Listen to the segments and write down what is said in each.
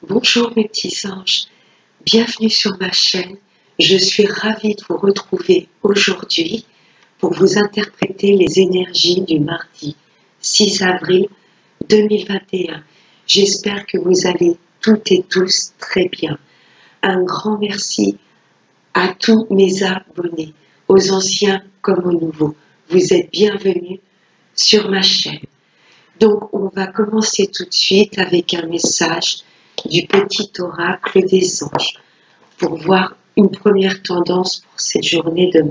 Bonjour mes petits anges, bienvenue sur ma chaîne. Je suis ravie de vous retrouver aujourd'hui pour vous interpréter les énergies du mardi 6 avril 2021. J'espère que vous allez toutes et tous très bien. Un grand merci à tous mes abonnés, aux anciens comme aux nouveaux. Vous êtes bienvenus sur ma chaîne. Donc on va commencer tout de suite avec un message du petit oracle des anges pour voir une première tendance pour cette journée de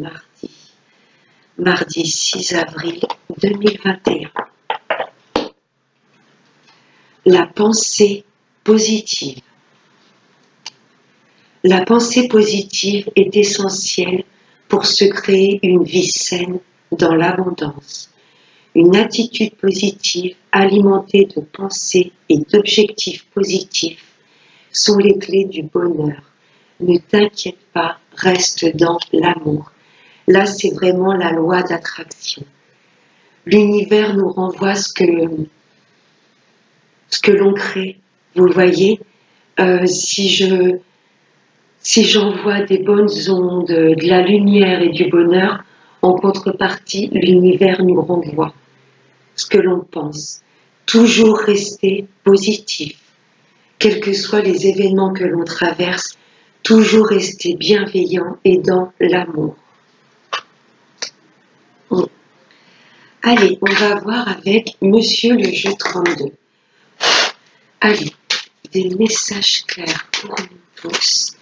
mardi 6 avril 2021. La pensée positive. La pensée positive est essentielle pour se créer une vie saine dans l'abondance. Une attitude positive alimentée de pensées et d'objectifs positifs sont les clés du bonheur. Ne t'inquiète pas, reste dans l'amour. Là, c'est vraiment la loi d'attraction. L'univers nous renvoie ce que l'on crée. Vous voyez, si j'envoie des bonnes ondes, de la lumière et du bonheur, en contrepartie, l'univers nous renvoie ce que l'on pense. Toujours rester positif. Quels que soient les événements que l'on traverse, toujours rester bienveillant et dans l'amour. Allez, on va voir avec Monsieur le jeu 32. Allez, des messages clairs pour nous tous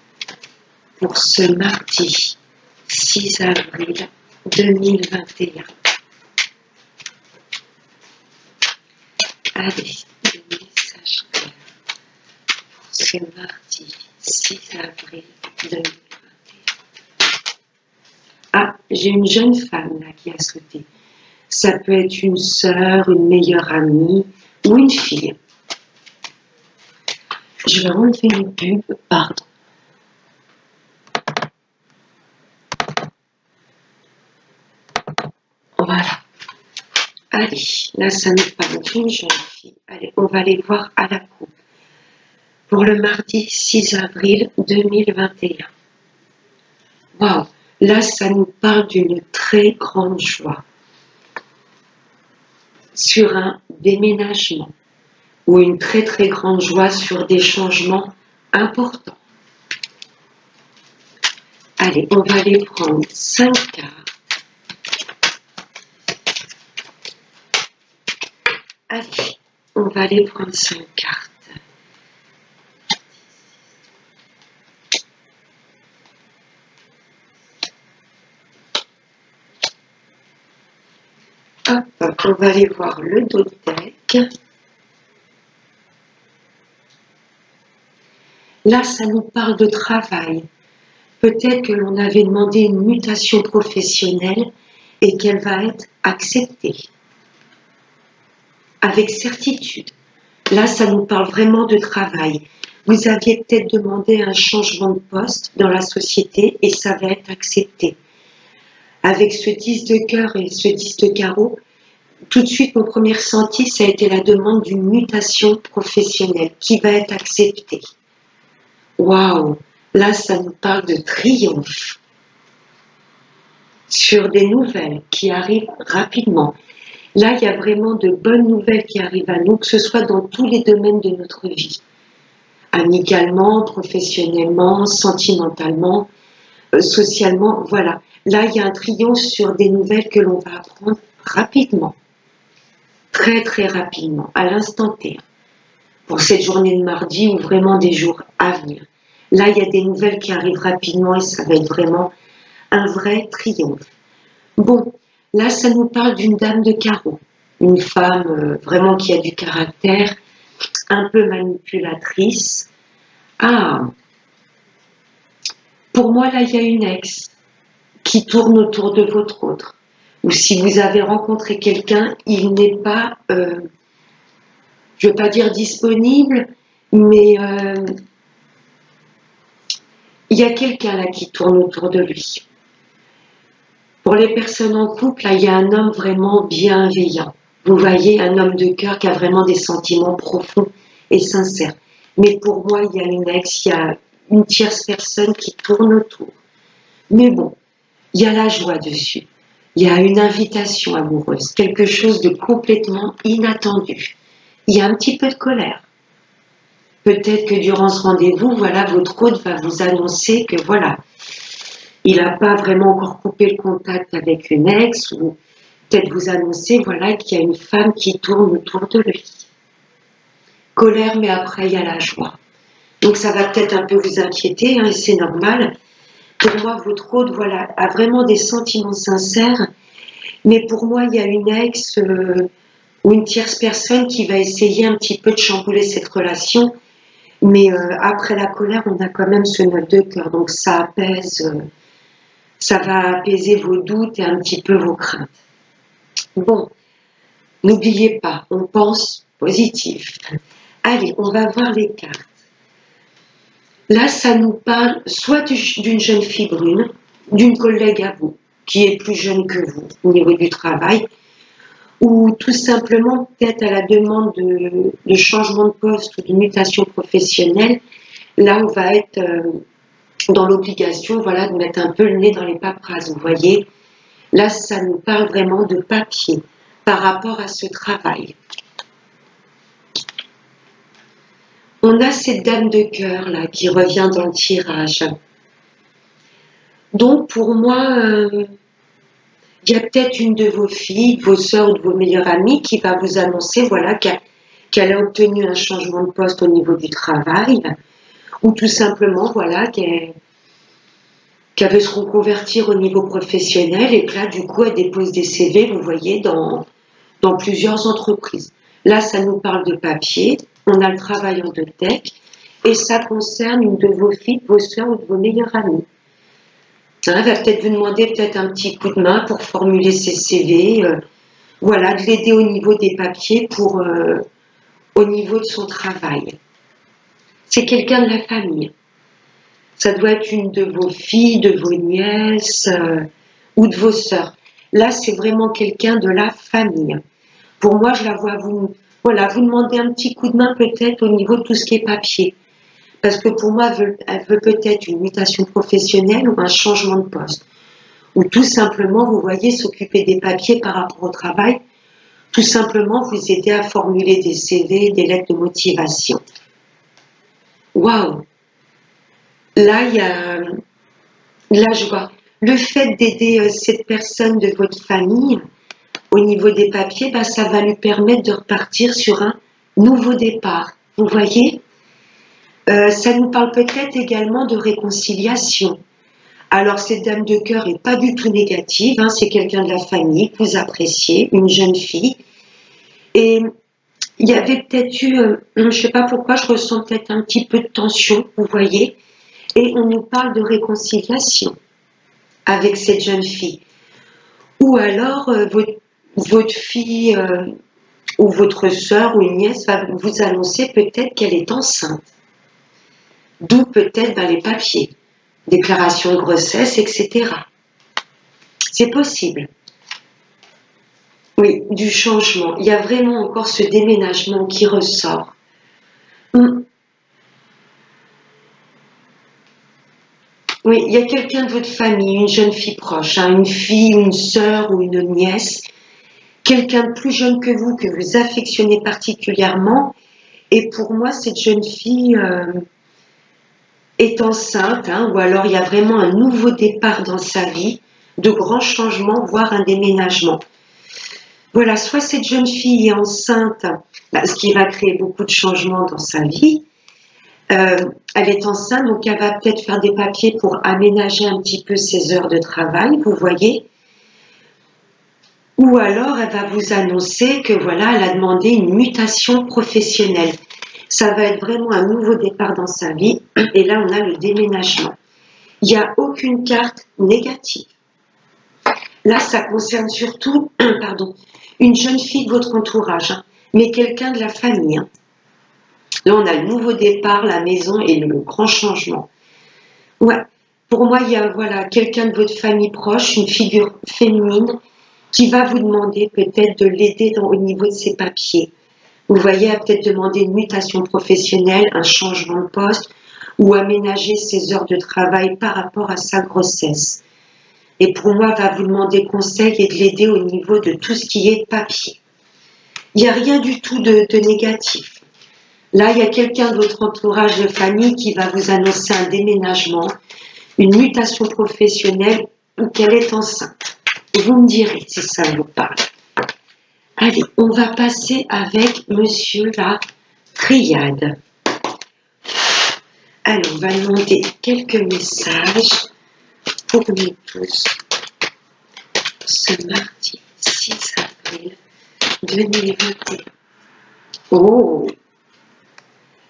pour ce mardi 6 avril 2021. Allez, des messages clairs pour ce mardi 6 avril 2021. Ah, j'ai une jeune femme là qui a sauté. Ça peut être une sœur, une meilleure amie ou une fille. Je vais enlever le pub, pardon. Voilà. Allez, là ça nous parle d'une jeune fille. Allez, on va aller voir à la coupe. Pour le mardi 6 avril 2021. Waouh, là ça nous parle d'une très grande joie. Sur un déménagement ou une très très grande joie sur des changements importants. Allez, on va aller prendre 5 cartes. Allez, on va aller prendre 5 cartes. Hop, on va aller voir le dos de deck. Là, ça nous parle de travail. Peut-être que l'on avait demandé une mutation professionnelle et qu'elle va être acceptée. Avec certitude. Là, ça nous parle vraiment de travail. Vous aviez peut-être demandé un changement de poste dans la société et ça va être accepté. Avec ce 10 de cœur et ce 10 de carreau, tout de suite, mon premier ressenti, ça a été la demande d'une mutation professionnelle qui va être acceptée. Waouh! Là, ça nous parle de triomphe. Sur des nouvelles qui arrivent rapidement. Là, il y a vraiment de bonnes nouvelles qui arrivent à nous, que ce soit dans tous les domaines de notre vie. Amicalement, professionnellement, sentimentalement, socialement, voilà. Là, il y a un triomphe sur des nouvelles que l'on va apprendre rapidement. Très, très rapidement, à l'instant T. Pour cette journée de mardi ou vraiment des jours à venir. Là, il y a des nouvelles qui arrivent rapidement et ça va être vraiment un vrai triomphe. Bon, là, ça nous parle d'une dame de carreau, une femme vraiment qui a du caractère, un peu manipulatrice. Ah, pour moi, là, il y a une ex qui tourne autour de votre autre. Ou si vous avez rencontré quelqu'un, il n'est pas, je ne veux pas dire disponible, mais il y a quelqu'un là qui tourne autour de lui. Pour les personnes en couple, là, il y a un homme vraiment bienveillant. Vous voyez, un homme de cœur qui a vraiment des sentiments profonds et sincères. Mais pour moi, il y a une ex, il y a une tierce personne qui tourne autour. Mais bon, il y a la joie dessus. Il y a une invitation amoureuse, quelque chose de complètement inattendu. Il y a un petit peu de colère. Peut-être que durant ce rendez-vous, voilà, votre hôte va vous annoncer que voilà, il n'a pas vraiment encore coupé le contact avec une ex, ou peut-être vous annoncer, voilà, qu'il y a une femme qui tourne autour de lui. Colère, mais après, il y a la joie. Donc ça va peut-être un peu vous inquiéter, hein, et c'est normal. Pour moi, votre hôte, voilà, a vraiment des sentiments sincères, mais pour moi, il y a une ex ou une tierce personne qui va essayer un petit peu de chambouler cette relation. Mais après la colère, on a quand même ce 9 de cœur, donc ça apaise, ça va apaiser vos doutes et un petit peu vos craintes. Bon, n'oubliez pas, on pense positif. Allez, on va voir les cartes. Là, ça nous parle soit d'une jeune fille brune, d'une collègue à vous, qui est plus jeune que vous au niveau du travail, ou tout simplement peut-être à la demande de changement de poste ou de mutation professionnelle. Là, on va être dans l'obligation, voilà, de mettre un peu le nez dans les paperasses, vous voyez. Là, ça nous parle vraiment de papier par rapport à ce travail. On a cette dame de cœur là qui revient dans le tirage. Donc pour moi, il y a peut-être une de vos filles, de vos sœurs ou de vos meilleures amies qui va vous annoncer voilà, qu'elle a obtenu un changement de poste au niveau du travail, ou tout simplement voilà, qu'elle veut se reconvertir au niveau professionnel et que là du coup elle dépose des CV, vous voyez, dans plusieurs entreprises. Là ça nous parle de papier. On a le travailleur de tech et ça concerne une de vos filles, de vos sœurs ou de vos meilleures amies. Elle va peut-être vous demander peut-être un petit coup de main pour formuler ses CV, voilà, de l'aider au niveau des papiers pour au niveau de son travail. C'est quelqu'un de la famille. Ça doit être une de vos filles, de vos nièces ou de vos sœurs. Là, c'est vraiment quelqu'un de la famille. Pour moi, je la vois vous demander un petit coup de main peut-être au niveau de tout ce qui est papier. Parce que pour moi, elle veut peut-être une mutation professionnelle ou un changement de poste. Ou tout simplement, vous voyez, s'occuper des papiers par rapport au travail. Tout simplement, vous aider à formuler des CV, des lettres de motivation. Waouh! Là, je vois. Le fait d'aider cette personne de votre famille, au niveau des papiers, bah, ça va lui permettre de repartir sur un nouveau départ. Vous voyez, ça nous parle peut-être également de réconciliation. Alors, cette dame de cœur n'est pas du tout négative, hein, c'est quelqu'un de la famille que vous appréciez, une jeune fille. Et il y avait peut-être eu, je ne sais pas pourquoi, je ressens peut-être un petit peu de tension, vous voyez, et on nous parle de réconciliation avec cette jeune fille. Ou alors, votre fille ou votre sœur ou une nièce va vous annoncer peut-être qu'elle est enceinte. D'où peut-être les papiers, déclaration de grossesse, etc. C'est possible. Oui, du changement. Il y a vraiment encore ce déménagement qui ressort. Oui, il y a quelqu'un de votre famille, une jeune fille proche, hein, une fille, une sœur ou une nièce, quelqu'un de plus jeune que vous affectionnez particulièrement. Et pour moi, cette jeune fille est enceinte, hein, ou alors il y a vraiment un nouveau départ dans sa vie, de grands changements, voire un déménagement. Voilà, soit cette jeune fille est enceinte, ce qui va créer beaucoup de changements dans sa vie. Elle est enceinte, donc elle va peut-être faire des papiers pour aménager un petit peu ses heures de travail, vous voyez. Ou alors elle va vous annoncer que voilà, elle a demandé une mutation professionnelle. Ça va être vraiment un nouveau départ dans sa vie. Et là, on a le déménagement. Il n'y a aucune carte négative. Là, ça concerne surtout, une jeune fille de votre entourage, hein, mais quelqu'un de la famille. Hein. Là, on a le nouveau départ, la maison et le grand changement. Ouais. Pour moi, il y a quelqu'un de votre famille proche, une figure féminine, qui va vous demander peut-être de l'aider au niveau de ses papiers. Vous voyez, à peut-être demander une mutation professionnelle, un changement de poste ou aménager ses heures de travail par rapport à sa grossesse. Et pour moi, va vous demander conseil et de l'aider au niveau de tout ce qui est papier. Il n'y a rien du tout de négatif. Là, il y a quelqu'un de votre entourage de famille qui va vous annoncer un déménagement, une mutation professionnelle ou qu'elle est enceinte. Vous me direz si ça vous parle. Allez, on va passer avec Monsieur la Triade. Alors, on va demander quelques messages pour nous tous ce mardi 6 avril 2021. Oh,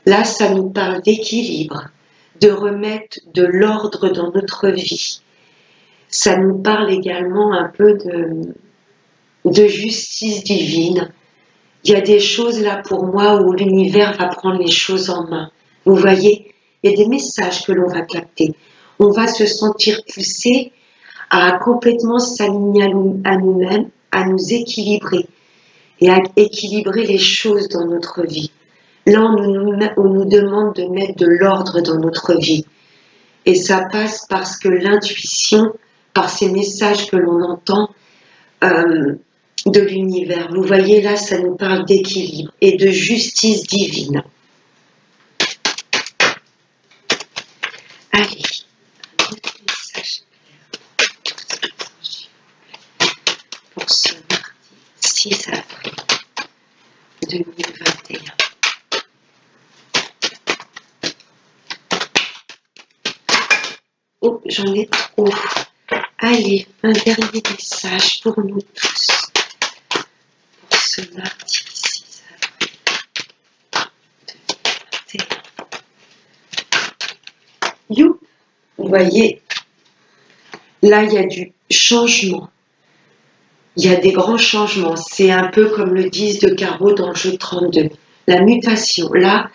là, ça nous parle d'équilibre, de remettre de l'ordre dans notre vie. Ça nous parle également un peu de justice divine. Il y a des choses là pour moi où l'univers va prendre les choses en main. Vous voyez, il y a des messages que l'on va capter. On va se sentir poussé à complètement s'aligner à nous-mêmes, à nous équilibrer et à équilibrer les choses dans notre vie. Là, on nous demande de mettre de l'ordre dans notre vie. Et ça passe parce que l'intuition, par ces messages que l'on entend de l'univers. Vous voyez, là, ça nous parle d'équilibre et de justice divine. Allez, un autre message pour ce mardi 6 avril 2021. Oh, j'en ai trop. Allez, un dernier message pour nous tous. Pour ce mardi 6 avril 2021. You, vous voyez, là, il y a du changement. Il y a des grands changements. C'est un peu comme le 10 de carreau dans le jeu 32. La mutation. Là,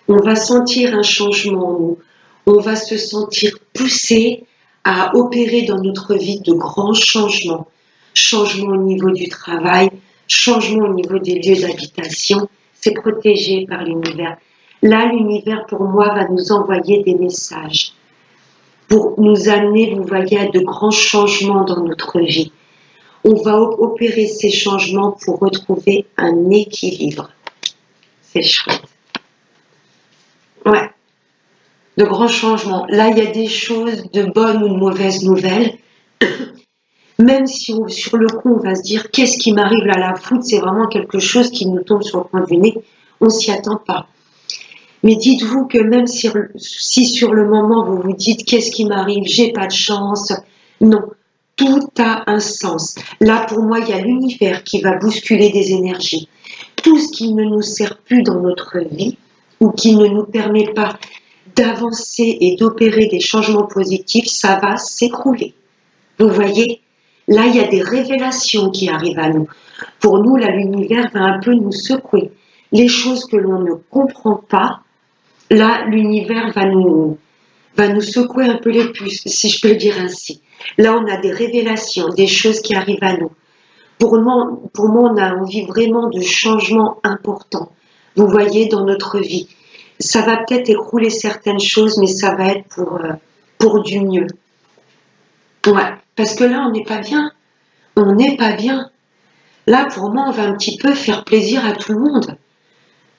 on va sentir un changement en nous. On va se sentir poussé à opérer dans notre vie de grands changements. Changement au niveau du travail, changement au niveau des lieux d'habitation. C'est protégé par l'univers. Là, l'univers, pour moi, va nous envoyer des messages pour nous amener, vous voyez, à de grands changements dans notre vie. On va opérer ces changements pour retrouver un équilibre. C'est chouette. Ouais. De grands changements. Là, il y a des choses de bonnes ou de mauvaises nouvelles. Même si sur le coup, on va se dire, qu'est-ce qui m'arrive là, la foudre, c'est vraiment quelque chose qui nous tombe sur le coin du nez. On s'y attend pas. Mais dites-vous que même si sur le moment, vous vous dites, qu'est-ce qui m'arrive, j'ai pas de chance. Non, tout a un sens. Là, pour moi, il y a l'univers qui va bousculer des énergies. Tout ce qui ne nous sert plus dans notre vie ou qui ne nous permet pas d'avancer et d'opérer des changements positifs, ça va s'écrouler. Vous voyez, là, il y a des révélations qui arrivent à nous. Pour nous, là, l'univers va un peu nous secouer. Les choses que l'on ne comprend pas, là, l'univers va nous secouer un peu les puces, si je peux le dire ainsi. Là, on a des révélations, des choses qui arrivent à nous. Pour moi, on a envie vraiment de changements importants. Vous voyez, dans notre vie. Ça va peut-être écrouler certaines choses, mais ça va être pour du mieux. Ouais, parce que là, on n'est pas bien. On n'est pas bien. Là, pour moi, on va un petit peu faire plaisir à tout le monde.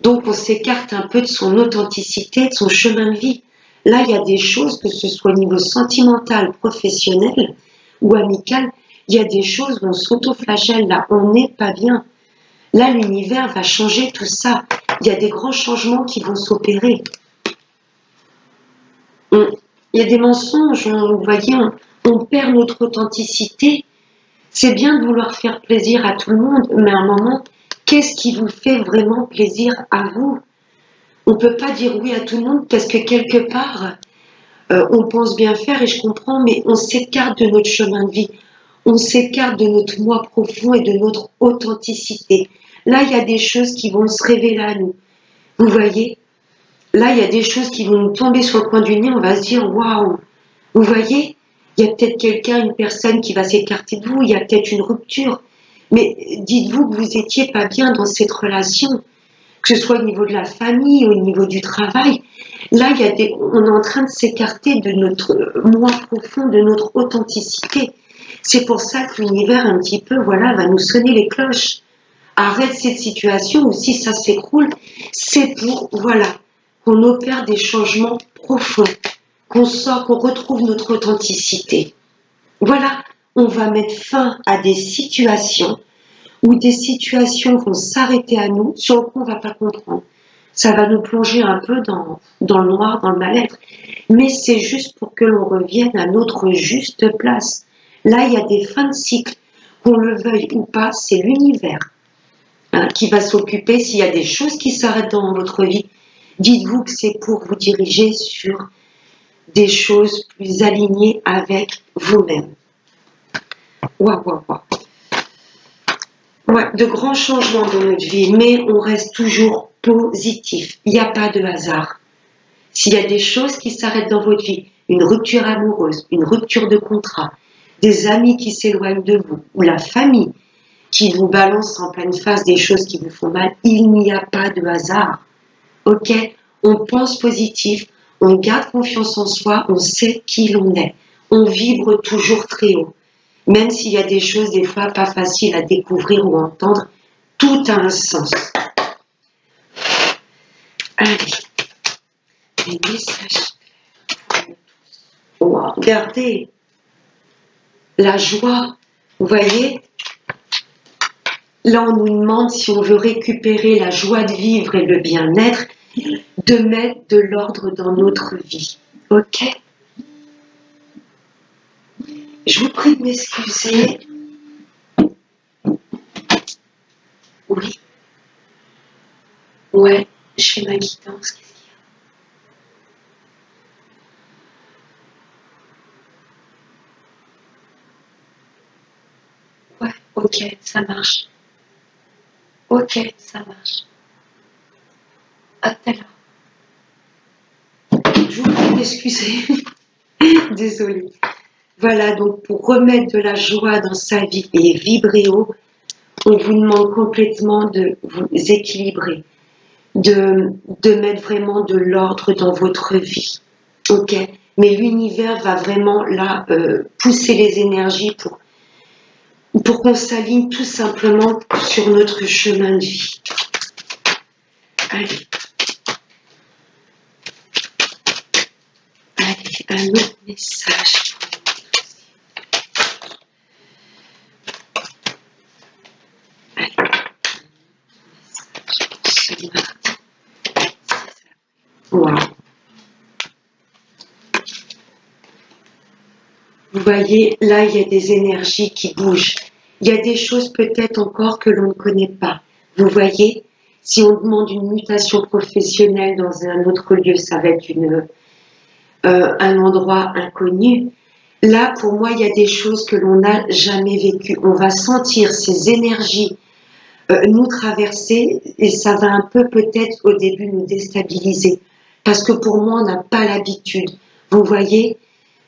Donc, on s'écarte un peu de son authenticité, de son chemin de vie. Là, il y a des choses, que ce soit au niveau sentimental, professionnel ou amical, il y a des choses où on s'autoflagelle. Là, on n'est pas bien. Là, l'univers va changer tout ça. Il y a des grands changements qui vont s'opérer. Il y a des mensonges, vous voyez, on perd notre authenticité. C'est bien de vouloir faire plaisir à tout le monde, mais à un moment, qu'est-ce qui vous fait vraiment plaisir à vous? On ne peut pas dire oui à tout le monde parce que quelque part, on pense bien faire et je comprends, mais on s'écarte de notre chemin de vie. On s'écarte de notre moi profond et de notre authenticité. Là, il y a des choses qui vont se révéler à nous. Vous voyez? Là, il y a des choses qui vont nous tomber sur le coin du nez. On va se dire, waouh! Vous voyez? Il y a peut-être quelqu'un, une personne qui va s'écarter de vous. Il y a peut-être une rupture. Mais dites-vous que vous n'étiez pas bien dans cette relation. que ce soit au niveau de la famille, au niveau du travail. Là, on est en train de s'écarter de notre moi profond, de notre authenticité. C'est pour ça que l'univers, un petit peu, voilà, va nous sonner les cloches. Arrête cette situation, ou si ça s'écroule, c'est pour, voilà, qu'on opère des changements profonds, qu'on sort, qu'on retrouve notre authenticité. Voilà, on va mettre fin à des situations où des situations vont s'arrêter à nous, sur le coup on ne va pas comprendre. Ça va nous plonger un peu dans le noir, dans le mal-être. Mais c'est juste pour que l'on revienne à notre juste place. Là, il y a des fins de cycle. Qu'on le veuille ou pas, c'est l'univers qui va s'occuper. S'il y a des choses qui s'arrêtent dans votre vie, dites-vous que c'est pour vous diriger sur des choses plus alignées avec vous-même. Waouh, waouh, waouh. Ouais, de grands changements dans notre vie, mais on reste toujours positif. Il n'y a pas de hasard. S'il y a des choses qui s'arrêtent dans votre vie, une rupture amoureuse, une rupture de contrat, des amis qui s'éloignent de vous, ou la famille qui vous balance en pleine face des choses qui vous font mal, il n'y a pas de hasard. Ok? On pense positif, on garde confiance en soi, on sait qui l'on est. On vibre toujours très haut. Même s'il y a des choses, des fois, pas faciles à découvrir ou entendre, tout a un sens. Allez, les messages. Wow, regardez, la joie, vous voyez, là on nous demande si on veut récupérer la joie de vivre et le bien-être, de mettre de l'ordre dans notre vie. Ok? Je vous prie de m'excuser. Oui. Ouais, je fais ma guidance. Qu'est-ce qu'il y a? Ouais, ok, ça marche. Ok, ça marche. À tout à l'heure. Je vous prie d'excuser. Désolée. Voilà, donc pour remettre de la joie dans sa vie et vibrer haut, on vous demande complètement de vous équilibrer, de mettre vraiment de l'ordre dans votre vie. Ok? Mais l'univers va vraiment là pousser les énergies pour qu'on s'aligne tout simplement sur notre chemin de vie. Allez. Allez, un autre message. Allez. Ce mardi. Wow. Vous voyez, là, il y a des énergies qui bougent. Il y a des choses peut-être encore que l'on ne connaît pas. Vous voyez, si on demande une mutation professionnelle dans un autre lieu, ça va être un endroit inconnu. Là, pour moi, il y a des choses que l'on n'a jamais vécues. On va sentir ces énergies nous traverser et ça va un peu peut-être au début nous déstabiliser. Parce que pour moi, on n'a pas l'habitude, vous voyez,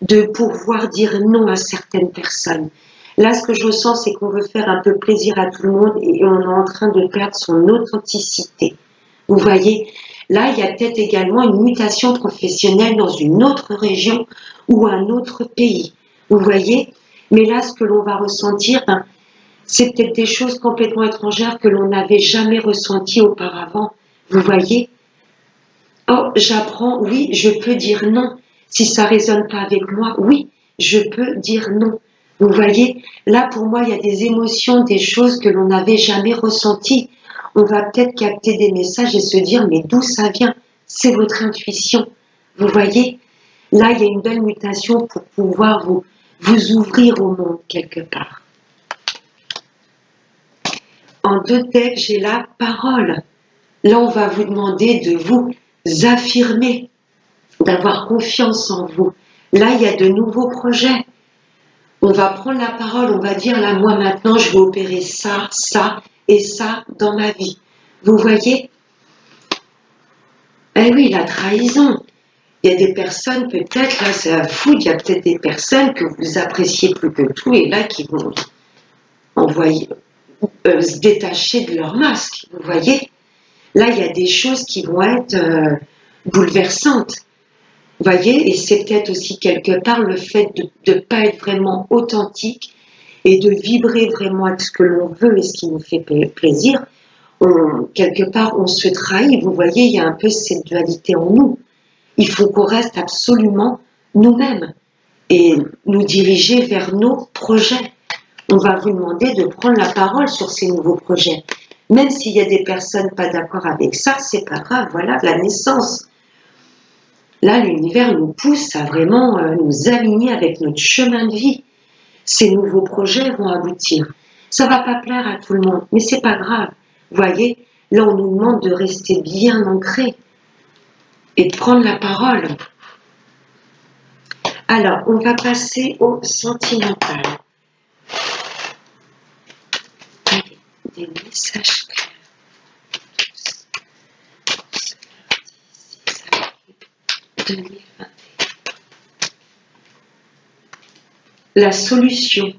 de pouvoir dire non à certaines personnes. Là, ce que je ressens, c'est qu'on veut faire un peu plaisir à tout le monde et on est en train de perdre son authenticité. Vous voyez, là, il y a peut-être également une mutation professionnelle dans une autre région ou un autre pays. Vous voyez, mais là, ce que l'on va ressentir, c'est peut-être des choses complètement étrangères que l'on n'avait jamais ressenties auparavant. Vous voyez? Oh, j'apprends, oui, je peux dire non. Si ça ne résonne pas avec moi, oui, je peux dire non. Vous voyez? Là, pour moi, il y a des émotions, des choses que l'on n'avait jamais ressenties. On va peut-être capter des messages et se dire, mais d'où ça vient? C'est votre intuition. Vous voyez? Là, il y a une belle mutation pour pouvoir vous ouvrir au monde quelque part. En deux decks, j'ai la parole. Là, on va vous demander de vous affirmer, d'avoir confiance en vous. Là, il y a de nouveaux projets. On va prendre la parole, on va dire, là, moi, maintenant, je vais opérer ça, ça et ça dans ma vie. Vous voyez? Eh oui, la trahison. Il y a des personnes, peut-être, là, c'est la foudre, il y a peut-être des personnes que vous appréciez plus que tout et là, qui vont envoyer, se détacher de leur masque. Vous voyez? Là, il y a des choses qui vont être bouleversantes. Vous voyez, et c'est peut-être aussi quelque part le fait de ne pas être vraiment authentique et de vibrer vraiment avec ce que l'on veut et ce qui nous fait plaisir. Quelque part, on se trahit. Vous voyez, il y a un peu cette dualité en nous. Il faut qu'on reste absolument nous-mêmes et nous diriger vers nos projets. On va vous demander de prendre la parole sur ces nouveaux projets. Même s'il y a des personnes pas d'accord avec ça, c'est pas grave, voilà, la naissance. Là, l'univers nous pousse à vraiment nous aligner avec notre chemin de vie. Ces nouveaux projets vont aboutir. Ça va pas plaire à tout le monde, mais c'est pas grave. Vous voyez, là, on nous demande de rester bien ancré et de prendre la parole. Alors, on va passer au sentimental. Allez, des messages clairs. La solution.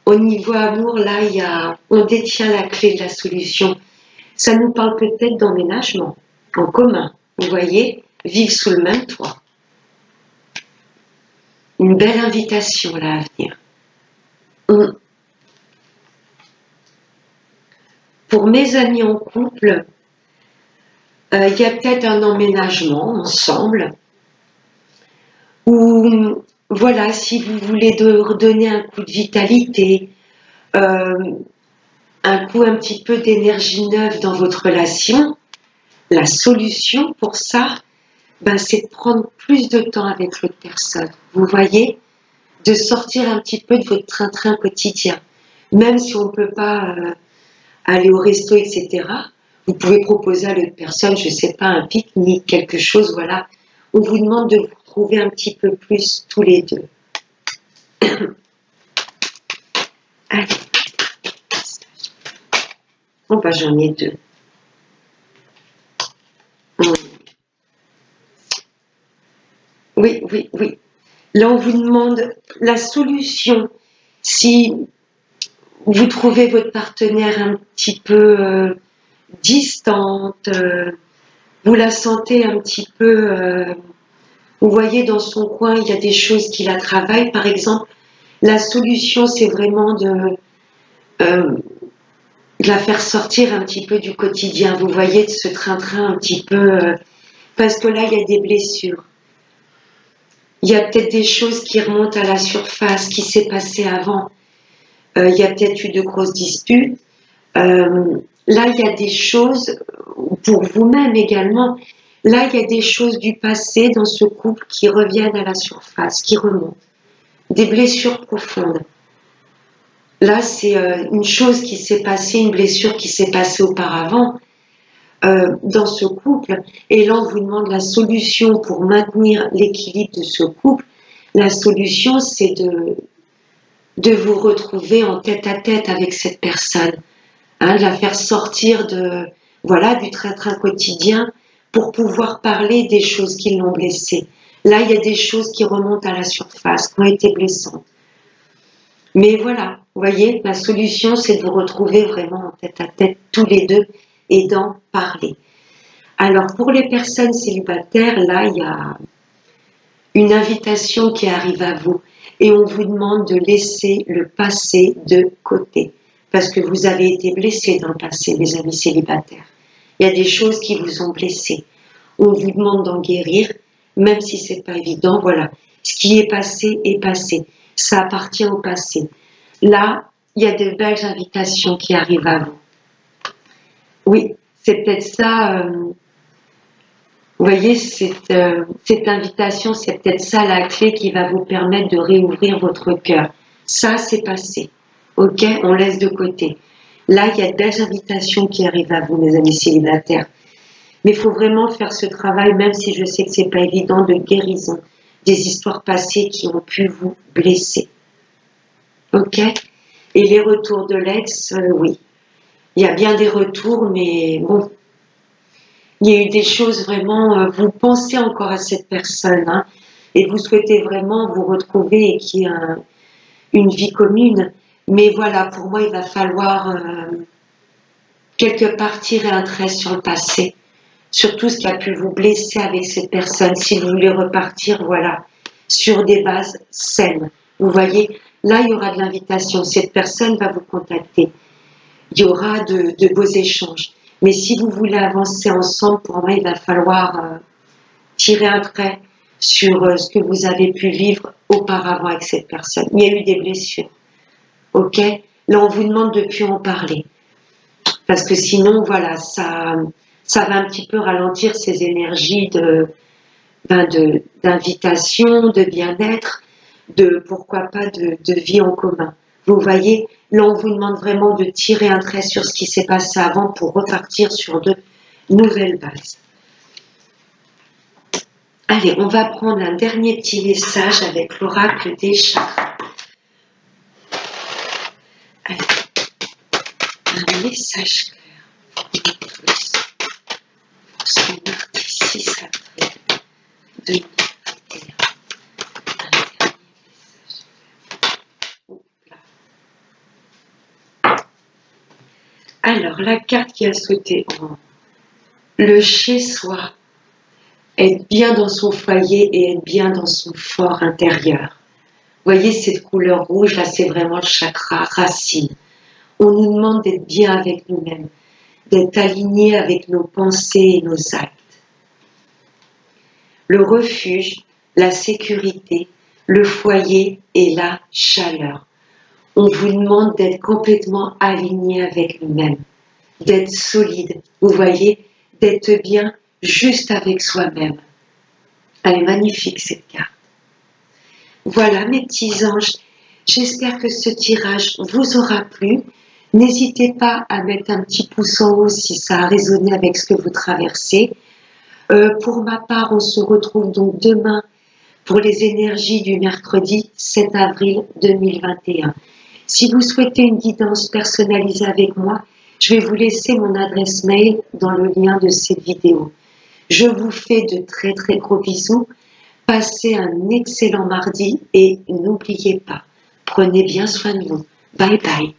Au niveau amour, là, on détient la clé de la solution. Ça nous parle peut-être d'emménagement en commun. Vous voyez, vivre sous le même toit. Une belle invitation là à venir. Pour mes amis en couple, il y a peut-être un emménagement ensemble. Ou voilà, si vous voulez redonner un coup de vitalité, un coup un petit peu d'énergie neuve dans votre relation, la solution pour ça, c'est de prendre plus de temps avec l'autre personne. Vous voyez, de sortir un petit peu de votre train-train quotidien. Même si on ne peut pas aller au resto, etc., vous pouvez proposer à l'autre personne, je ne sais pas, un pique-nique, quelque chose, voilà. On vous demande de vous retrouver un petit peu plus tous les deux. Allez. Bon, j'en ai deux. Oui. Là, on vous demande la solution. Si vous trouvez votre partenaire un petit peu distante, vous la sentez un petit peu, vous voyez dans son coin, il y a des choses qui la travaillent. Par exemple, la solution, c'est vraiment de la faire sortir un petit peu du quotidien. Vous voyez, de ce train-train un petit peu, parce que là, il y a des blessures. Il y a peut-être des choses qui remontent à la surface, qui s'est passé avant. Il y a peut-être eu de grosses disputes. Là, il y a des choses, pour vous-même également, là, il y a des choses du passé dans ce couple qui reviennent à la surface, qui remontent. Des blessures profondes. Là, c'est une chose qui s'est passée, une blessure qui s'est passée auparavant dans ce couple. Et là, on vous demande la solution pour maintenir l'équilibre de ce couple. La solution, c'est de vous retrouver en tête-à-tête avec cette personne. De la faire sortir du train-train quotidien pour pouvoir parler des choses qui l'ont blessé. Là, il y a des choses qui remontent à la surface, qui ont été blessantes. Mais voilà, vous voyez, la solution, c'est de vous retrouver vraiment en tête-à-tête tous les deux et d'en parler. Alors, pour les personnes célibataires, là, il y a une invitation qui arrive à vous et on vous demande de laisser le passé de côté. Parce que vous avez été blessés dans le passé, mes amis célibataires. Il y a des choses qui vous ont blessés. On vous demande d'en guérir, même si c'est pas évident. Voilà, ce qui est passé est passé. Ça appartient au passé. Là, il y a de belles invitations qui arrivent à vous. Oui, c'est peut-être ça. Vous voyez, cette invitation, c'est peut-être ça la clé qui va vous permettre de réouvrir votre cœur. Ça, c'est passé. Ok, on laisse de côté. Là, il y a de belles invitations qui arrivent à vous, mes amis célibataires. Mais il faut vraiment faire ce travail, même si je sais que c'est pas évident, de guérison des histoires passées qui ont pu vous blesser. Ok? Et les retours de l'ex, oui. Il y a bien des retours, mais bon. Il y a eu des choses vraiment, vous pensez encore à cette personne, et vous souhaitez vraiment vous retrouver et qu'il y ait une vie commune. Mais voilà, pour moi, il va falloir quelque part tirer un trait sur le passé, sur tout ce qui a pu vous blesser avec cette personne, si vous voulez repartir, voilà, sur des bases saines. Vous voyez, là, il y aura de l'invitation. Cette personne va vous contacter. Il y aura de beaux échanges. Mais si vous voulez avancer ensemble, pour moi, il va falloir tirer un trait sur ce que vous avez pu vivre auparavant avec cette personne. Il y a eu des blessures. OK? Là, on vous demande de ne plus en parler. Parce que sinon, voilà, ça va un petit peu ralentir ces énergies d'invitation, de bien-être, pourquoi pas de vie en commun. Vous voyez, là on vous demande vraiment de tirer un trait sur ce qui s'est passé avant pour repartir sur de nouvelles bases. Allez, on va prendre un dernier petit message avec l'oracle des chakras. Allez, un message clair. Ce mardi 6 avril 2021. Alors, la carte qui a sauté en le chez-soi, être bien dans son foyer et être bien dans son fort intérieur. Vous voyez cette couleur rouge, là c'est vraiment le chakra racine. On nous demande d'être bien avec nous-mêmes, d'être alignés avec nos pensées et nos actes. Le refuge, la sécurité, le foyer et la chaleur. On vous demande d'être complètement aligné avec nous-mêmes, d'être solide, vous voyez, d'être bien juste avec soi-même. Elle est magnifique cette carte. Voilà mes petits anges, j'espère que ce tirage vous aura plu. N'hésitez pas à mettre un petit pouce en haut si ça a résonné avec ce que vous traversez. Pour ma part, on se retrouve donc demain pour les énergies du mercredi 7 avril 2021. Si vous souhaitez une guidance personnalisée avec moi, je vais vous laisser mon adresse mail dans le lien de cette vidéo. Je vous fais de très très gros bisous. Passez un excellent mardi et n'oubliez pas, prenez bien soin de vous. Bye bye.